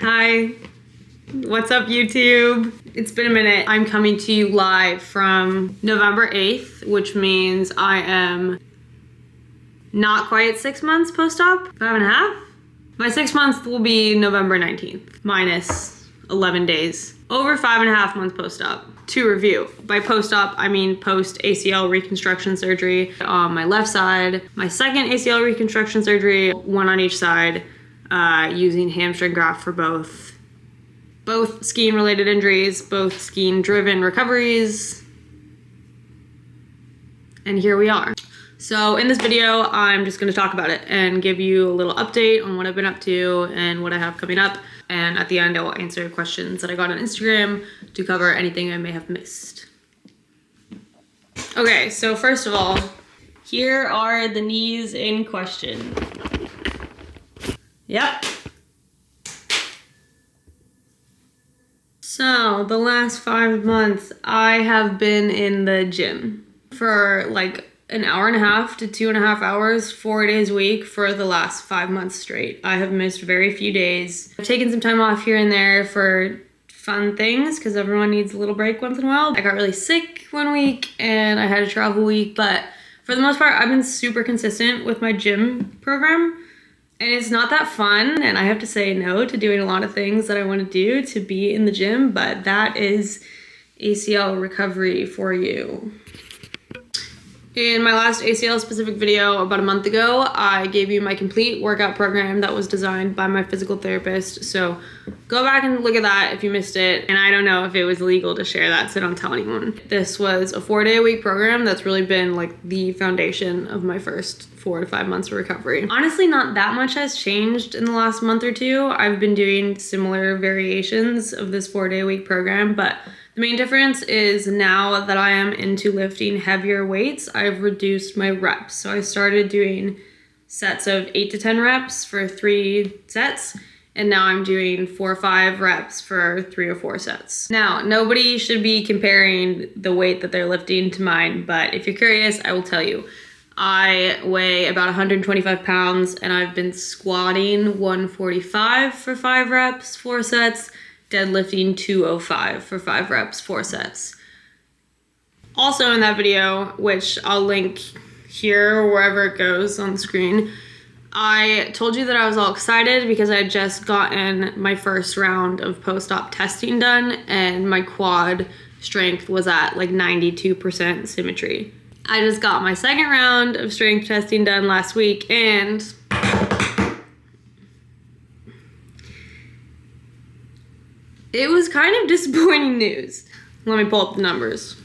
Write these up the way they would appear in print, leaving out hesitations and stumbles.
Hi, what's up YouTube? It's been a minute. I'm coming to you live from November 8th, which means I am not quite 6 months post-op, 5.5. My 6 months will be November 19th, minus 11 days. Over 5.5 months post-op. To review, by post-op, I mean post-ACL reconstruction surgery on my left side, my second ACL reconstruction surgery, one on each side, using hamstring graft for both skiing related injuries, both skiing driven recoveries, and here we are. So in this video, I'm just gonna talk about it and give you a little update on what I've been up to and what I have coming up. And at the end, I will answer questions that I got on Instagram to cover anything I may have missed. Okay, so first of all, here are the knees in question. Yep. So the last 5 months, I have been in the gym for like an hour and a half to 2.5 hours, 4 days a week for the last 5 months straight. I have missed very few days. I've taken some time off here and there for fun things because everyone needs a little break once in a while. I got really sick one week and I had a travel week, but for the most part, I've been super consistent with my gym program. And it's not that fun, and I have to say no to doing a lot of things that I want to do to be in the gym, but that is ACL recovery for you. In my last ACL specific video about a month ago, I gave you my complete workout program that was designed by my physical therapist. So go back and look at that if you missed it. And I don't know if it was legal to share that, so don't tell anyone. This was a 4-day-a-week program that's really been like the foundation of my first 4 to 5 months of recovery. Honestly, not that much has changed in the last month or two. I've been doing similar variations of this 4-day-a-week program, but the main difference is now that I am into lifting heavier weights, I've reduced my reps. So I started doing sets of 8 to 10 reps for 3 sets, and now I'm doing 4 or 5 reps for 3 or 4 sets. Now, nobody should be comparing the weight that they're lifting to mine, but if you're curious, I will tell you. I weigh about 125 pounds, and I've been squatting 145 for 5 reps, 4 sets, deadlifting 205 for 5 reps, 4 sets. Also in that video, which I'll link here or wherever it goes on the screen, I told you that I was all excited because I had just gotten my first round of post-op testing done and my quad strength was at like 92% symmetry. I just got my second round of strength testing done last week and it was kind of disappointing news. Let me pull up the numbers.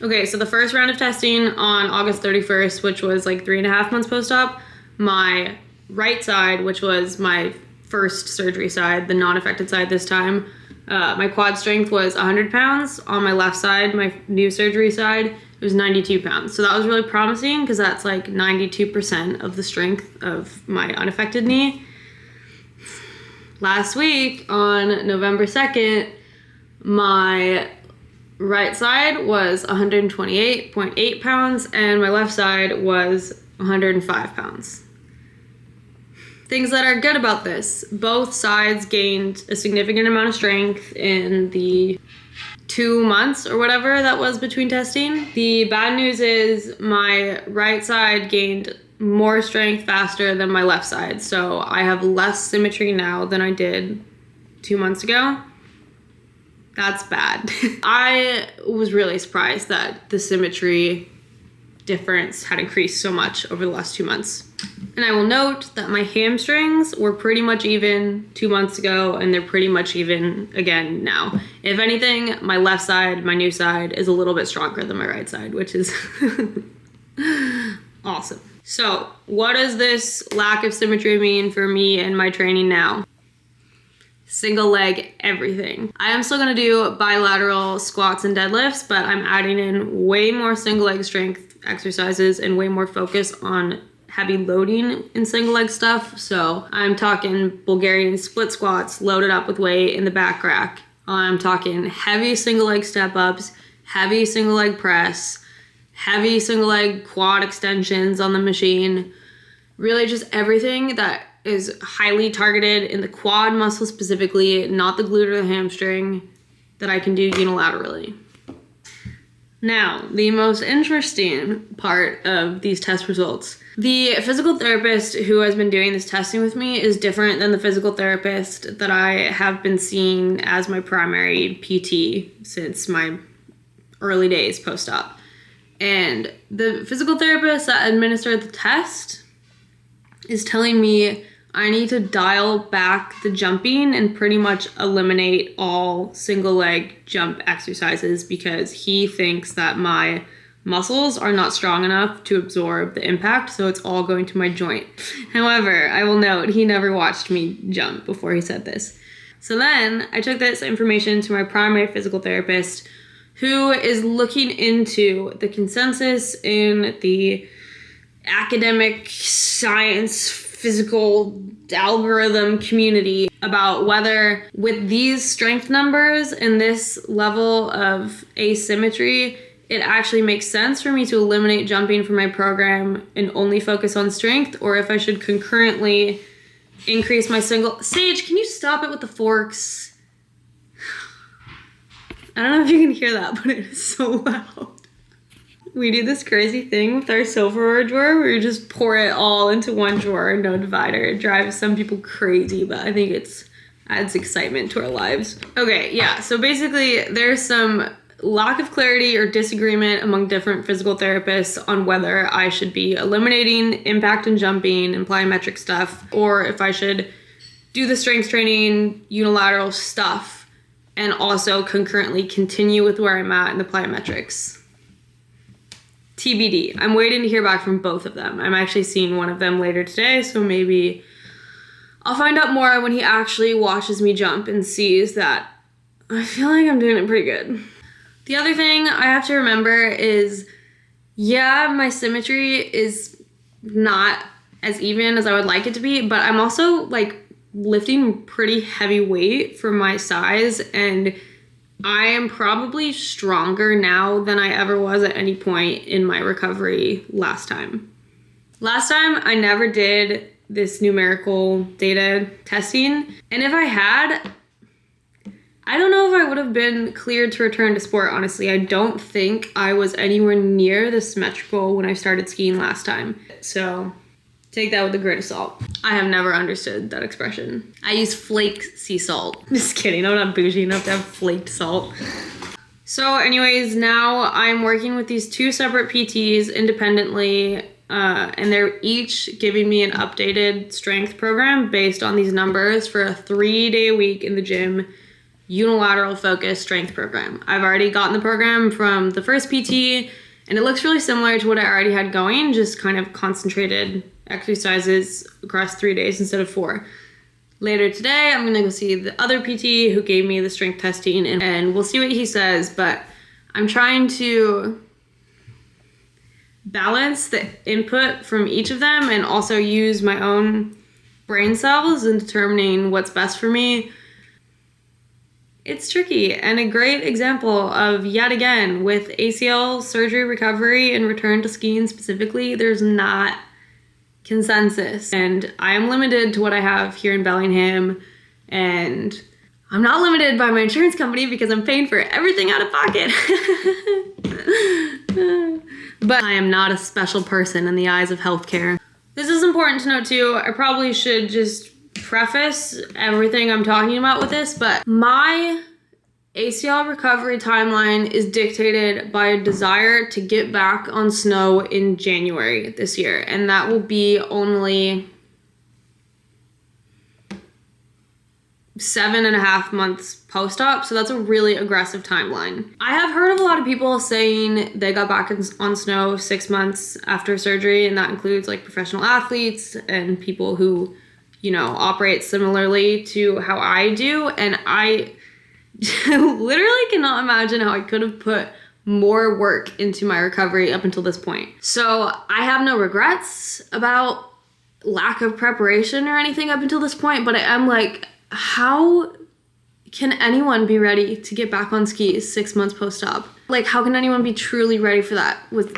Okay, so the first round of testing on August 31st, which was like 3.5 months post-op, my right side, which was my first surgery side, the non-affected side this time, my quad strength was 100 pounds. On my left side, my new surgery side, it was 92 pounds. So that was really promising because that's like 92% of the strength of my unaffected knee. Last week, on November 2nd, my right side was 128.8 pounds and my left side was 105 pounds. Things that are good about this, both sides gained a significant amount of strength in the 2 months or whatever that was between testing. The bad news is my right side gained more strength faster than my left side. So I have less symmetry now than I did 2 months ago. That's bad. I was really surprised that the symmetry difference had increased so much over the last 2 months. And I will note that my hamstrings were pretty much even 2 months ago and they're pretty much even again now. If anything, my left side, my new side, is a little bit stronger than my right side, which is awesome. So, what does this lack of symmetry mean for me and my training now? Single leg everything. I am still gonna do bilateral squats and deadlifts, but I'm adding in way more single leg strength exercises and way more focus on heavy loading in single leg stuff. So I'm talking Bulgarian split squats loaded up with weight in the back rack. I'm talking heavy single leg step ups, heavy single leg press, heavy single leg quad extensions on the machine. Really just everything that is highly targeted in the quad muscle specifically, not the glute or the hamstring, that I can do unilaterally. Now, the most interesting part of these test results. The physical therapist who has been doing this testing with me is different than the physical therapist that I have been seeing as my primary PT since my early days post-op. And the physical therapist that administered the test is telling me I need to dial back the jumping and pretty much eliminate all single leg jump exercises because he thinks that my muscles are not strong enough to absorb the impact, so it's all going to my joint. However, I will note he never watched me jump before he said this. So then I took this information to my primary physical therapist, who is looking into the consensus in the academic science physical algorithm community about whether with these strength numbers and this level of asymmetry, it actually makes sense for me to eliminate jumping from my program and only focus on strength, or if I should concurrently increase my single... Sage, can you stop it with the forks? I don't know if you can hear that, but it is so loud. We do this crazy thing with our silverware drawer where you just pour it all into one drawer, no divider. It drives some people crazy, but I think it adds excitement to our lives. Okay, yeah, so basically there's some lack of clarity or disagreement among different physical therapists on whether I should be eliminating impact and jumping and plyometric stuff, or if I should do the strength training unilateral stuff and also concurrently continue with where I'm at in the plyometrics. TBD. I'm waiting to hear back from both of them. I'm actually seeing one of them later today, so maybe I'll find out more when he actually watches me jump and sees that I feel like I'm doing it pretty good. The other thing I have to remember is, yeah, my symmetry is not as even as I would like it to be, but I'm also like lifting pretty heavy weight for my size, and I am probably stronger now than I ever was at any point in my recovery last time. Last time, I never did this numerical data testing, and if I had, I don't know if I would have been cleared to return to sport, honestly. I don't think I was anywhere near the symmetrical when I started skiing last time. So take that with a grain of salt. I have never understood that expression. I use flaked sea salt. Just kidding, I'm not bougie enough to have flaked salt. So anyways, now I'm working with these two separate PTs independently, and they're each giving me an updated strength program based on these numbers for a 3-day week in the gym, unilateral focused strength program. I've already gotten the program from the first PT, and it looks really similar to what I already had going, just kind of concentrated exercises across 3 days instead of 4. Later today, I'm gonna go see the other PT who gave me the strength testing, and we'll see what he says, but I'm trying to balance the input from each of them and also use my own brain cells in determining what's best for me. It's tricky, and a great example of, yet again, with ACL surgery recovery and return to skiing specifically, there's not consensus, and I am limited to what I have here in Bellingham, and I'm not limited by my insurance company because I'm paying for everything out of pocket. But I am not a special person in the eyes of healthcare. This is important to note too. I probably should just preface everything I'm talking about with this, but my ACL recovery timeline is dictated by a desire to get back on snow in January this year, and that will be only 7.5 months post-op, so that's a really aggressive timeline. I have heard of a lot of people saying they got back on snow 6 months after surgery, and that includes like professional athletes and people who, you know, operate similarly to how I do, and I literally cannot imagine how I could have put more work into my recovery up until this point. So I have no regrets about lack of preparation or anything up until this point, but I am like, how can anyone be ready to get back on skis 6 months post-op? Like, how can anyone be truly ready for that with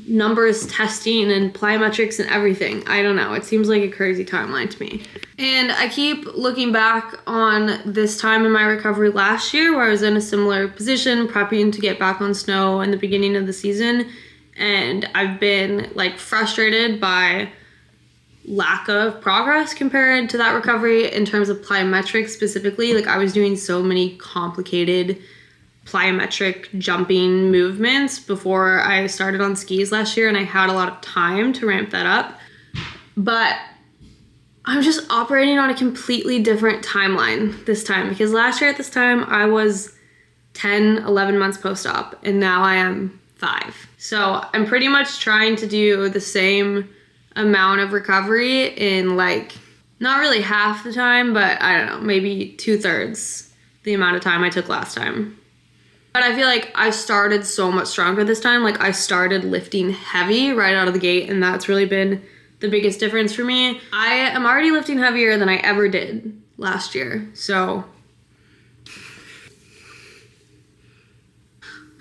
numbers testing and plyometrics and everything. I don't know. It seems like a crazy timeline to me. And I keep looking back on this time in my recovery last year where I was in a similar position, prepping to get back on snow in the beginning of the season. And I've been like frustrated by lack of progress compared to that recovery in terms of plyometrics specifically. Like I was doing so many complicated plyometric jumping movements before I started on skis last year, and I had a lot of time to ramp that up. But I'm just operating on a completely different timeline this time, because last year at this time I was 10, 11 months post-op, and now I am 5. So I'm pretty much trying to do the same amount of recovery in like, not really half the time, but I don't know, maybe 2/3 the amount of time I took last time. But I feel like I started so much stronger this time. Like I started lifting heavy right out of the gate, and that's really been the biggest difference for me. I am already lifting heavier than I ever did last year. So,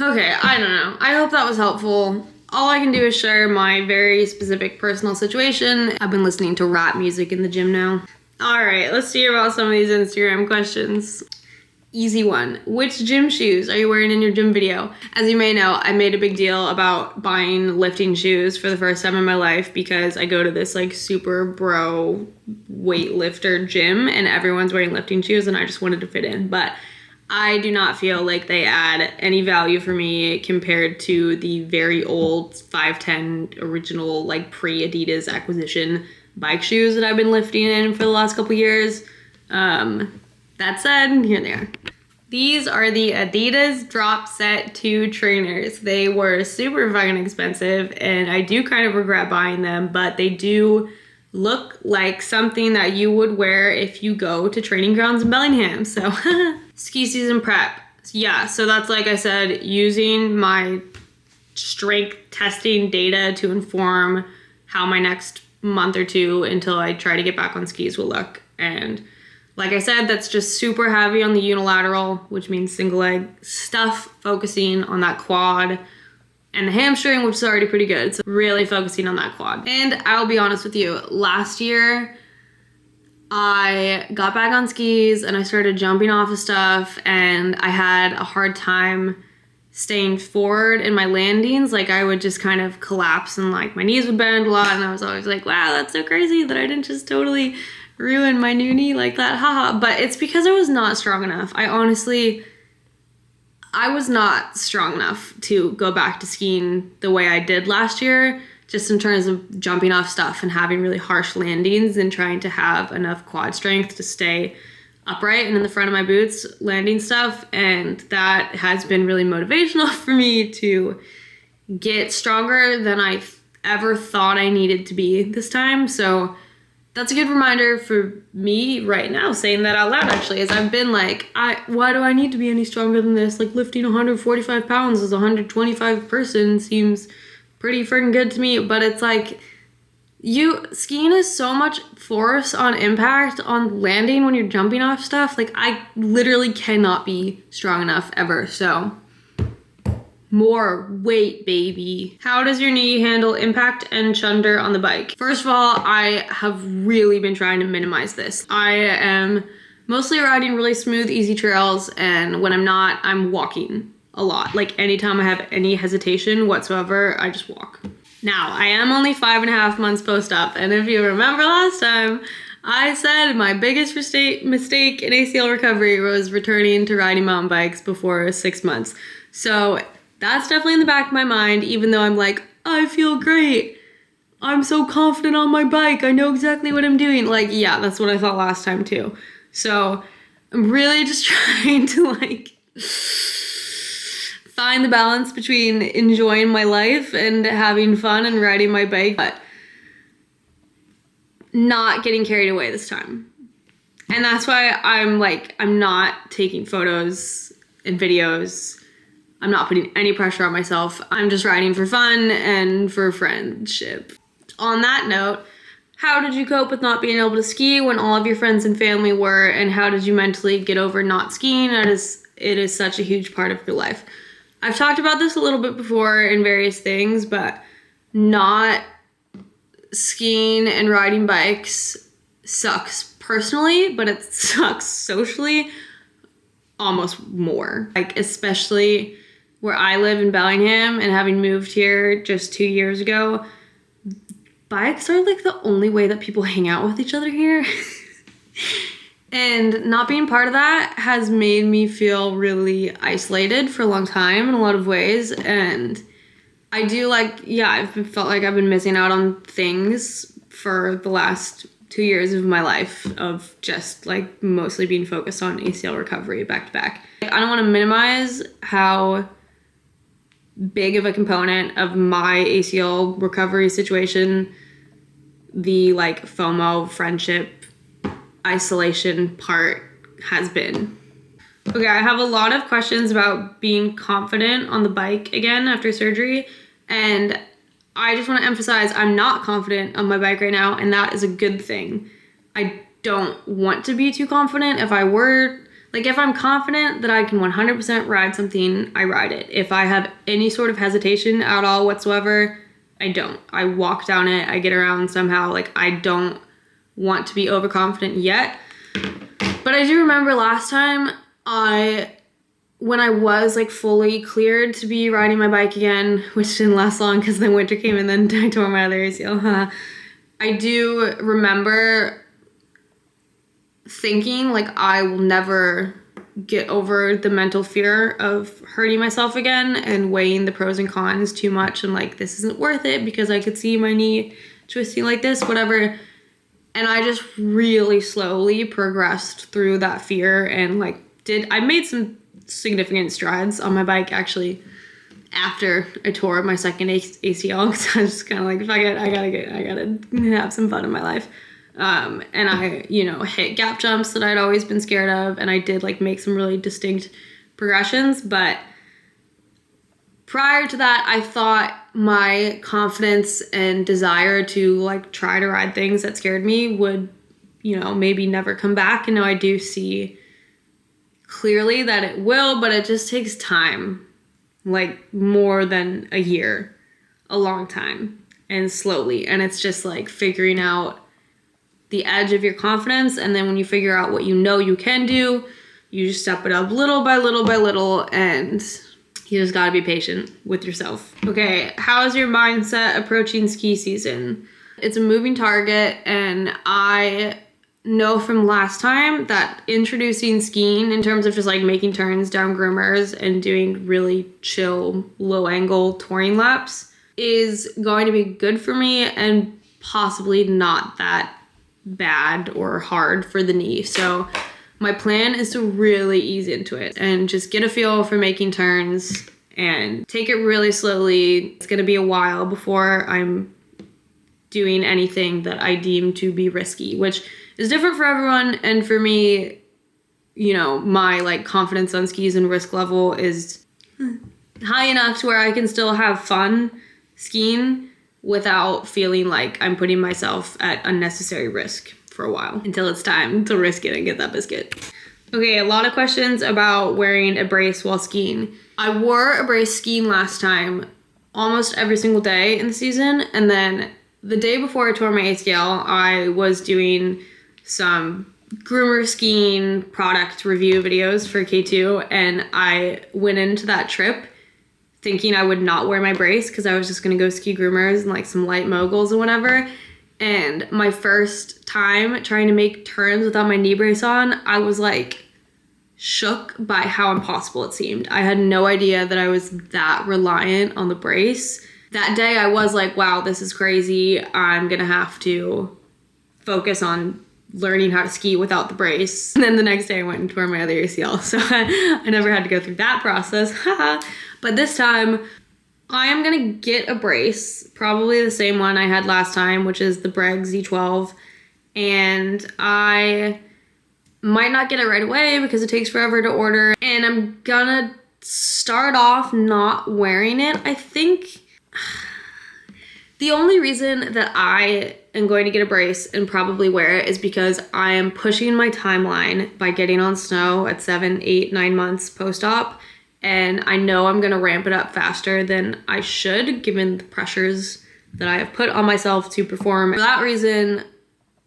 okay, I don't know. I hope that was helpful. All I can do is share my very specific personal situation. I've been listening to rap music in the gym now. All right, let's hear about some of these Instagram questions. Easy one. Which gym shoes are you wearing in your gym video? As you may know, I made a big deal about buying lifting shoes for the first time in my life because I go to this like super bro weightlifter gym and everyone's wearing lifting shoes and I just wanted to fit in. But I do not feel like they add any value for me compared to the very old 510 original like pre-Adidas acquisition bike shoes that I've been lifting in for the last couple years. That said, here they are. These are the Adidas Drop Set 2 trainers. They were super fucking expensive and I do kind of regret buying them, but they do look like something that you would wear if you go to training grounds in Bellingham. So ski season prep. Yeah, so that's like I said, using my strength testing data to inform how my next month or two until I try to get back on skis will look. And like I said, that's just super heavy on the unilateral, which means single leg stuff, focusing on that quad and the hamstring, which is already pretty good. So really focusing on that quad. And I'll be honest with you, last year I got back on skis and I started jumping off of stuff and I had a hard time staying forward in my landings. Like I would just kind of collapse and like my knees would bend a lot and I was always like, wow, that's so crazy that I didn't just totally ruin my new knee like that, haha. But it's because I was not strong enough. I was not strong enough to go back to skiing the way I did last year, just in terms of jumping off stuff and having really harsh landings and trying to have enough quad strength to stay upright and in the front of my boots landing stuff. And that has been really motivational for me to get stronger than I ever thought I needed to be this time. So that's a good reminder for me right now, saying that out loud actually, is I've been like, why do I need to be any stronger than this? Like lifting 145 pounds as a 125 person seems pretty freaking good to me. But it's like, skiing is so much force on impact on landing when you're jumping off stuff. Like I literally cannot be strong enough ever. So more weight, baby. How does your knee handle impact and chunder on the bike? First of all, I have really been trying to minimize this. I am mostly riding really smooth, easy trails, and when I'm not, I'm walking a lot. Like anytime I have any hesitation whatsoever, I just walk. Now, I am only 5.5 months post-op, and if you remember last time, I said my biggest mistake in ACL recovery was returning to riding mountain bikes before 6 months. So that's definitely in the back of my mind, even though I'm like, I feel great. I'm so confident on my bike. I know exactly what I'm doing. Like, yeah, that's what I thought last time too. So I'm really just trying to like find the balance between enjoying my life and having fun and riding my bike, but not getting carried away this time. And that's why I'm not taking photos and videos. I'm not putting any pressure on myself. I'm just riding for fun and for friendship. On that note, how did you cope with not being able to ski when all of your friends and family were, and how did you mentally get over not skiing? It is such a huge part of your life. I've talked about this a little bit before in various things, but not skiing and riding bikes sucks personally, but it sucks socially almost more. Like, especially where I live in Bellingham and having moved here just 2 years ago, bikes are like the only way that people hang out with each other here. And not being part of that has made me feel really isolated for a long time in a lot of ways. And I do I've felt like I've been missing out on things for the last 2 years of my life of just like mostly being focused on ACL recovery back to back. I don't want to minimize how big of a component of my ACL recovery situation the like FOMO, friendship, isolation part has been. Okay, I have a lot of questions about being confident on the bike again after surgery, and I just want to emphasize I'm not confident on my bike right now, and that is a good thing. I don't want to be too confident. If I'm confident that I can 100% ride something, I ride it. If I have any sort of hesitation at all whatsoever, I don't. I walk down it, I get around somehow. Like, I don't want to be overconfident yet. But I do remember last time when I was like fully cleared to be riding my bike again, which didn't last long because then winter came and then I tore my other ACL. I do remember thinking like I will never get over the mental fear of hurting myself again and weighing the pros and cons too much and like this isn't worth it because I could see my knee twisting like this, whatever. And I just really slowly progressed through that fear and I made some significant strides on my bike actually after I tore my second ACL because I was just kind of like, fuck it, I gotta have some fun in my life. And I, hit gap jumps that I'd always been scared of, and I did make some really distinct progressions. But prior to that, I thought my confidence and desire to try to ride things that scared me would, maybe never come back. And now I do see clearly that it will, but it just takes time, more than a year, a long time, and slowly. And it's just figuring out the edge of your confidence, and then when you figure out what you can do, you just step it up little by little by little, and you just gotta be patient with yourself. Okay, how is your mindset approaching ski season? It's a moving target, and I know from last time that introducing skiing in terms of just making turns down groomers and doing really chill, low angle touring laps is going to be good for me and possibly not that bad or hard for the knee. So my plan is to really ease into it and just get a feel for making turns and take it really slowly. It's going to be a while before I'm doing anything that I deem to be risky, which is different for everyone. And for me, my confidence on skis and risk level is high enough to where I can still have fun skiing without feeling like I'm putting myself at unnecessary risk for a while until it's time to risk it and get that biscuit. Okay, a lot of questions about wearing a brace while skiing. I wore a brace skiing last time almost every single day in the season, and then the day before I tore my ACL, I was doing some groomer skiing product review videos for K2, and I went into that trip thinking I would not wear my brace because I was just going to go ski groomers and some light moguls and whatever. And my first time trying to make turns without my knee brace on, I was shook by how impossible it seemed. I had no idea that I was that reliant on the brace. That day I was wow, this is crazy. I'm going to have to focus on learning how to ski without the brace. And then the next day I went and tore my other ACL. So I never had to go through that process. But this time, I am going to get a brace, probably the same one I had last time, which is the Breg Z12. And I might not get it right away because it takes forever to order. And I'm going to start off not wearing it. I think the only reason that I am going to get a brace and probably wear it is because I am pushing my timeline by getting on snow at 7, 8, 9 months post-op. And I know I'm going to ramp it up faster than I should, given the pressures that I have put on myself to perform. For that reason,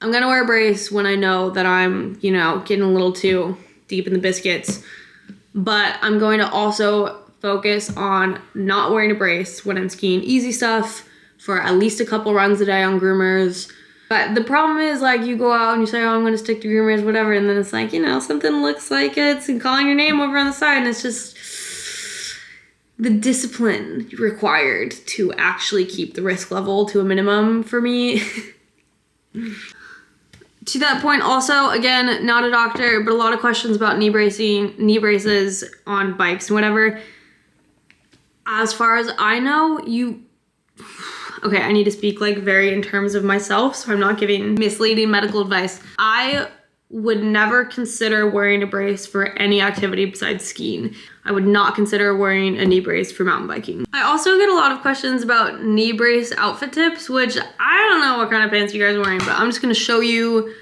I'm gonna wear a brace when I know that I'm, you know, getting a little too deep in the biscuits. But I'm going to also focus on not wearing a brace when I'm skiing easy stuff for at least a couple runs a day on groomers. But the problem is, like, you go out and you say, oh, I'm gonna stick to groomers, whatever, and then it's like, you know, something looks like it's calling your name over on the side, and it's just the discipline required to actually keep the risk level to a minimum for me. To that point also, again, not a doctor, but a lot of questions about knee braces on bikes and whatever. As far as I know, okay, I need to speak like very in terms of myself, so I'm not giving misleading medical advice. I would never consider wearing a brace for any activity besides skiing. I would not consider wearing a knee brace for mountain biking. I also get a lot of questions about knee brace outfit tips, which I don't know what kind of pants you guys are wearing, but I'm just gonna show you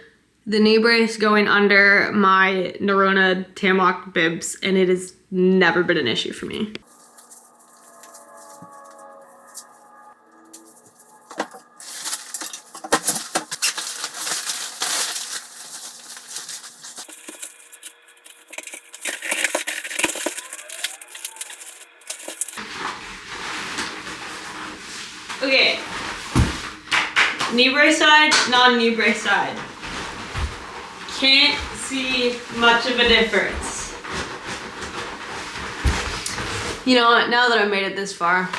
the knee brace going under my Nerona Tamlock bibs, and it has never been an issue for me. Okay, knee brace side, non-knee brace side. Can't see much of a difference. You know what, now that I've made it this far.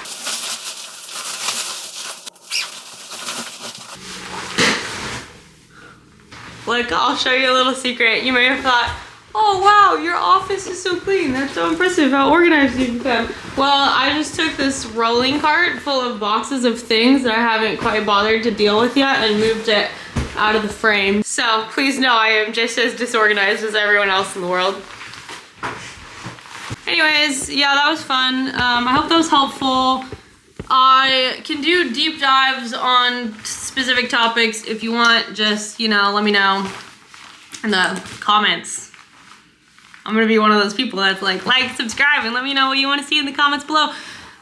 Like, I'll show you a little secret. You may have thought, oh wow, your office is so clean. That's so impressive how organized you've become. Well, I just took this rolling cart full of boxes of things that I haven't quite bothered to deal with yet and moved it out of the frame. So please know I am just as disorganized as everyone else in the world. Anyways, yeah, that was fun. I hope that was helpful. I can do deep dives on specific topics if you want. Just, you know, let me know in the comments. I'm gonna be one of those people that's like, subscribe, and let me know what you want to see in the comments below.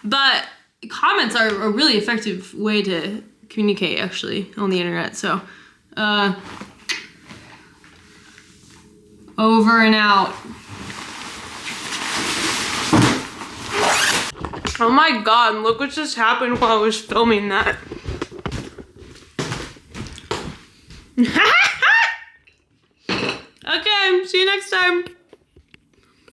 But comments are a really effective way to communicate, actually, on the internet. So, over and out. Oh my god, look what just happened while I was filming that. Okay, see you next time.